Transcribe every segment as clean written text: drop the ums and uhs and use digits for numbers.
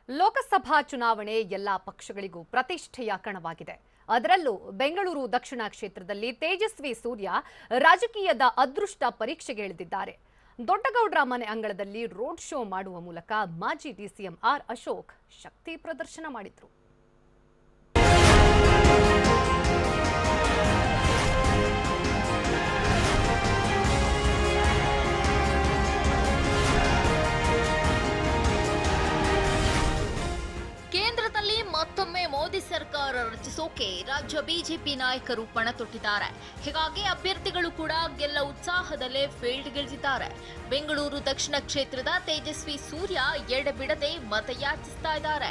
ಲೋಕಸಭಾ ಚುನಾವಣೆ ಎಲ್ಲಾ ಪಕ್ಷಗಳಿಗೂ ಪ್ರತಿಷ್ಠೆಯ ಕಣವಾಗಿದೆ. ಅದರಲ್ಲೂ ಬೆಂಗಳೂರು ದಕ್ಷಿಣ ಕ್ಷೇತ್ರದಲ್ಲಿ ತೇಜಸ್ವಿ ಸೂರ್ಯ ರಾಜಕೀಯದ ಅದೃಷ್ಟ ಪರೀಕ್ಷೆಗೆ ಇಳಿದಿದ್ದಾರೆ. ದೊಡ್ಡಗೌಡರ ಮನೆ ಅಂಗಳದಲ್ಲಿ ರೋಡ್ ಶೋ ಮಾಡುವ ಮೂಲಕ ಮಾಜಿ ಡಿಸಿಎಂ ಆರ್ ಅಶೋಕ್ ಶಕ್ತಿ ಪ್ರದರ್ಶನ ಮಾಡಿದರು. ಕೇಂದ್ರದಲ್ಲಿ ಮತ್ತೊಮ್ಮೆ ಮೋದಿ ಸರ್ಕಾರ ರಚಿಸೋಕೆ ರಾಜ್ಯ ಬಿಜೆಪಿ ನಾಯಕರು ಪಣ ತೊಟ್ಟಿದ್ದಾರೆ. ಹೀಗಾಗಿ ಅಭ್ಯರ್ಥಿಗಳು ಕೂಡ ಗೆಲ್ಲ ಉತ್ಸಾಹದಲ್ಲೇ ಫೀಲ್ಡ್ಗಿಳಿದಿದ್ದಾರೆ. ಬೆಂಗಳೂರು ದಕ್ಷಿಣ ಕ್ಷೇತ್ರದ ತೇಜಸ್ವಿ ಸೂರ್ಯ ಎಡೆಬಿಡದೆ ಮತಯಾಚಿಸ್ತಾ ಇದ್ದಾರೆ.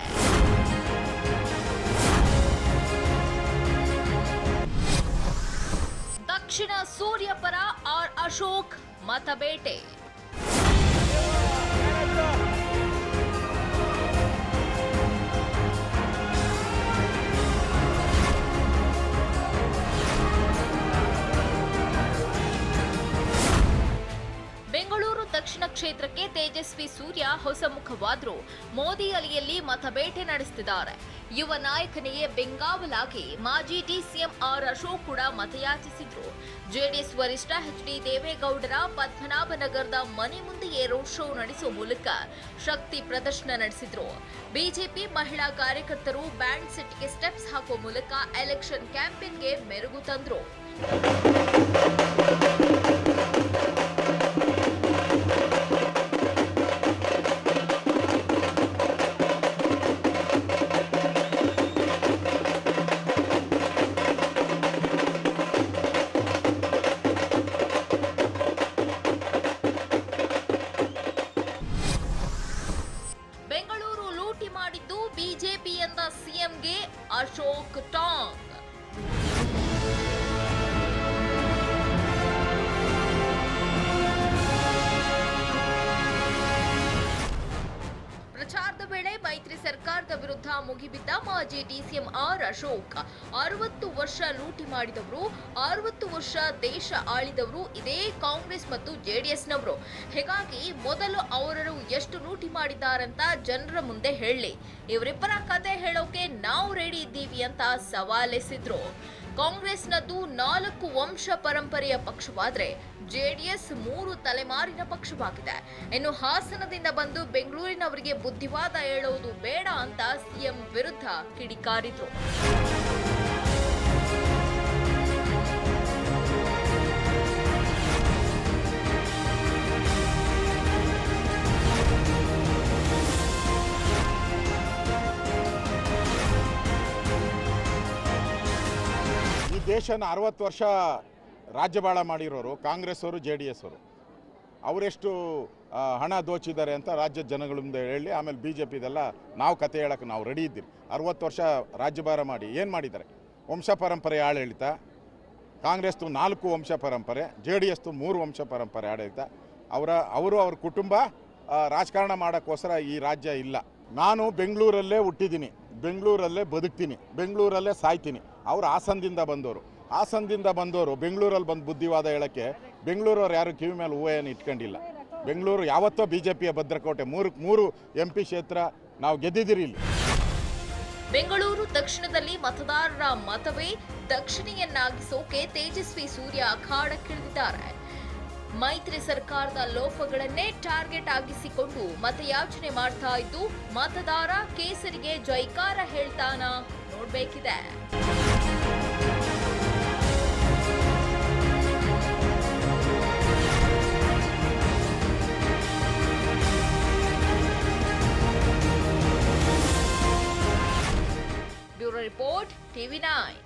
ದಕ್ಷಿಣ ಸೂರ್ಯ ಪರ ಆರ್ ಅಶೋಕ್ ಮತಬೇಟೆ. ಬೆಂಗಳೂರು ದಕ್ಷಿಣ ಕ್ಷೇತ್ರಕ್ಕೆ ತೇಜಸ್ವಿ ಸೂರ್ಯ ಹೊಸ ಮುಖವಾದರೂ ಮೋದಿ ಅಲಿಯಲ್ಲಿ ಮತಬೇಟೆ ನಡೆಸುತ್ತಿದ್ದಾರೆ. ಯುವ ನಾಯಕನಿಗೆ ಬೆಂಗಾವಲಾಗಿ ಮಾಜಿ ಡಿಸಿಎಂ ಆರ್ ಅಶೋಕ್ ಕೂಡ ಮತಯಾಚಿಸಿದ್ರು. ಜೆಡಿಎಸ್ ವರಿಷ್ಠ ಎಚ್.ಡಿ. ದೇವೇಗೌಡರ ಪದ್ಮನಾಭನಗರದ ಮನೆ ಮುಂದೆಯೇ ರೋಡ್ ಶೋ ನಡೆಸುವ ಮೂಲಕ ಶಕ್ತಿ ಪ್ರದರ್ಶನ ನಡೆಸಿದ್ರು. ಬಿಜೆಪಿ ಮಹಿಳಾ ಕಾರ್ಯಕರ್ತರು ಬ್ಯಾಂಡ್ ಸೆಟ್ಗೆ ಸ್ಟೆಪ್ಸ್ ಹಾಕುವ ಮೂಲಕ ಎಲೆಕ್ಷನ್ ಕ್ಯಾಂಪೇನ್ಗೆ ಮೆರುಗು ತಂದ್ರು. ಬೆಂಗಳೂರು ಲೂಟಿ ಮಾಡಿದ್ದು ಬಿಜೆಪಿ ಎಂದ ಸಿಎಂಗೆ ಅಶೋಕ್ ಟಾಂಗ್. ಪ್ರಚಾರದ ವೇಳೆ ಮೈತ್ರಿ ಸರ್ಕಾರದ ವಿರುದ್ಧ ಮುಗಿಬಿದ್ದ ಮಾಜಿ ಡಿಸಿಎಂ ಆರ್ ಅಶೋಕ್ 60 ವರ್ಷ ಲೂಟಿ ಮಾಡಿದವರು, 60 ವರ್ಷ ದೇಶ ಆಳಿದವರು ಇದೇ ಕಾಂಗ್ರೆಸ್ ಮತ್ತು ಜೆಡಿಎಸ್ನವರು. ಹೀಗಾಗಿ ಮೊದಲು ಅವರನ್ನು ಎಷ್ಟು ಲೂಟಿ ಮಾಡಿದ್ದಾರಂತ ಜನರ ಮುಂದೆ ಹೇಳಿ, ಇವರಿಬ್ಬರ ಕತೆ ಹೇಳೋಕೆ ನಾವು ರೆಡಿ ಇದ್ದೀವಿ ಅಂತ ಸವಾಲೆಸೆದ್ರು. ಕಾಂಗ್ರೆಸ್ನದ್ದು 4 ವಂಶ ಪರಂಪರೆಯ ಪಕ್ಷವಾದ್ರೆ ಜೆಡಿಎಸ್ 3 ತಲೆಮಾರಿನ ಪಕ್ಷವಾಗಿದೆ. ಇನ್ನು ಹಾಸನದಿಂದ ಬಂದು ಬೆಂಗಳೂರಿನವರಿಗೆ ಬುದ್ಧಿವಾದ ಹೇಳುವುದು ಬೇಡ ಅಂತ ಸಿಎಂ ವಿರುದ್ಧ ಕಿಡಿಕಾರಿದ್ರು. ಈ ದೇಶನ 60 ವರ್ಷ ರಾಜ್ಯಭಾರ ಮಾಡಿರೋರು ಕಾಂಗ್ರೆಸ್ ಅವರು, ಜೆಡಿಎಸ್ ಅವರು. ಅವರೆಷ್ಟು ಹಣ ದೋಚಿದ್ದಾರೆ ಅಂತ ರಾಜ್ಯದ ಜನಗಳ ಮುಂದೆ ಹೇಳಿ, ಆಮೇಲೆ ಬಿಜೆಪಿದೆಲ್ಲ ನಾವು ಕತೆ ಹೇಳಕ್ಕೆ ನಾವು ರೆಡಿ ಇದ್ದೀವಿ. 60 ವರ್ಷ ರಾಜ್ಯಭಾರ ಮಾಡಿ ಏನು ಮಾಡಿದ್ದಾರೆ? ವಂಶ ಪರಂಪರೆ ಆಡಳಿತ. ಕಾಂಗ್ರೆಸ್ದು 4 ವಂಶ ಪರಂಪರೆ, ಜೆಡಿಎಸ್ದು 3 ವಂಶ ಪರಂಪರೆ ಆಡಳಿತ. ಅವ್ರ ಕುಟುಂಬ ರಾಜಕಾರಣ ಮಾಡೋಕ್ಕೋಸ್ಕರ ಈ ರಾಜ್ಯ ಇಲ್ಲ. ನಾನು ಬೆಂಗಳೂರಲ್ಲೇ ಹುಟ್ಟಿದ್ದೀನಿ, ಬೆಂಗಳೂರಲ್ಲೇ ಬದುಕ್ತೀನಿ, ಬೆಂಗಳೂರಲ್ಲೇ ಸಾಯ್ತೀನಿ. ಅವರು ಹಾಸನದಿಂದ ಬಂದವರು ಬೆಂಗಳೂರಲ್ಲಿ ಬಂದು ಬುದ್ಧಿವಾದ ಹೇಳೋಕ್ಕೆ ಬೆಂಗಳೂರವ್ರು ಯಾರು ಕಿವಿ ಮೇಲೆ ಹೂವು ಏನು ಇಟ್ಕೊಂಡಿಲ್ಲ. ಬೆಂಗಳೂರು ಯಾವತ್ತೋ ಬಿಜೆಪಿಯ ಭದ್ರಕೋಟೆ. ಮೂರು MP ಕ್ಷೇತ್ರ ನಾವು ಗೆದ್ದಿದ್ದೀರಿ ಇಲ್ಲಿ. ಬೆಂಗಳೂರು ದಕ್ಷಿಣದಲ್ಲಿ ಮತದಾರರ ಮತವೇ ದಕ್ಷಿಣಿಯನ್ನಾಗಿಸೋಕೆ ತೇಜಸ್ವಿ ಸೂರ್ಯ ಅಖಾಡಕ್ಕಿಳಿದಿದ್ದಾರೆ. ಮೈತ್ರಿ ಸರ್ಕಾರದ ಲೋಪಗಳನ್ನೇ ಟಾರ್ಗೆಟ್ ಆಗಿಸಿಕೊಂಡು ಮತಯಾಚನೆ ಮಾಡ್ತಾ ಇದ್ದು, ಮತದಾರ ಕೇಸರಿಗೆ ಜೈಕಾರ ಹೇಳ್ತಾನ ನೋಡ್ಬೇಕಿದೆ. Bureau report, TV9.